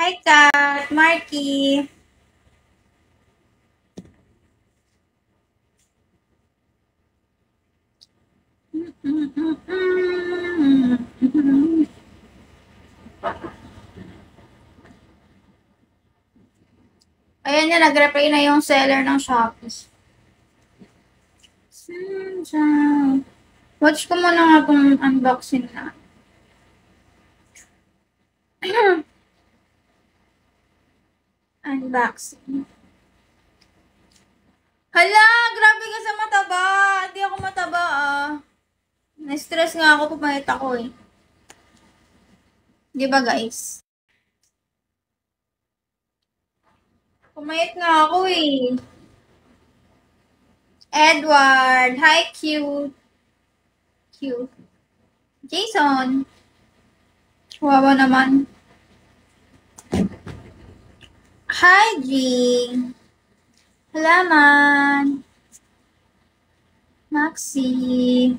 Hi, Kat. Marky. Ayan na, nag-reply na yung seller ng Shopee. Watch ko muna nga kung unboxing na. Unboxing. Hala, grabe ka sa mataba. Hindi ako mataba ah. Na-stress nga ako, pumayat ako eh. Di ba guys? Pumayat nga ako eh. Edward. Hi, cute. Cute. Jason. Wawa naman. Hi, Jing. Halaman. Maxi.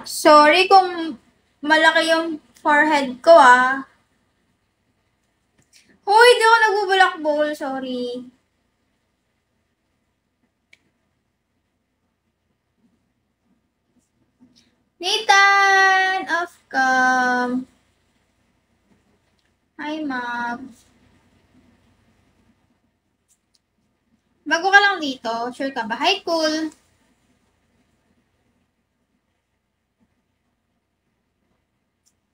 Sorry kung malaki yung forehead ko ah. Hoy, di ako nagbubulakbol. Sorry. Nathan of Cam. Hi, Ma'am. Bago ka lang dito, sure ka ba? Hi, cool.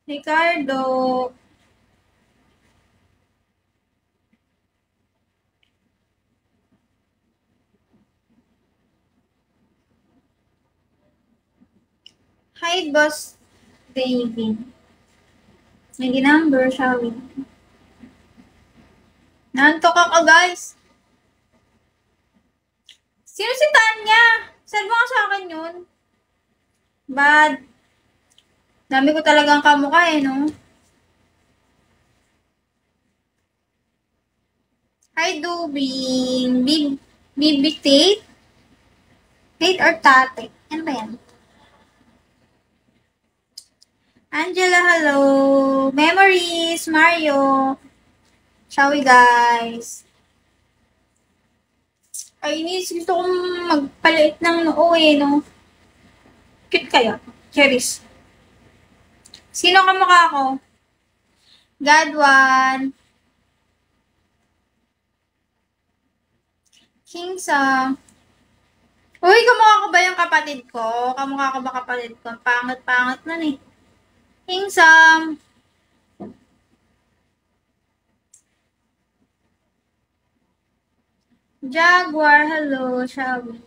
Ricardo. Hi, Boss David. May number, shall we? Nantok ako, guys. Sino si Tanya? Send mo ka sa akin yun. Bad. Dami ko talagang kamukha eh, no? Hi, Dubing. Bibi Tate? Tate or Tate? Ano ba yan? Angela, hello. Memories, Mario. Shall we, guys? Ay, gusto kong magpalit ng noo eh, no? Cute kaya? Cherries. Sino kamukha ko? Godwan. Kingsa. Uy, kamukha ko ba yung kapatid ko? Kamukha ko ba kapatid ko? Pangat-pangat na eh. Kingsam. Jaguar, hello, shall we?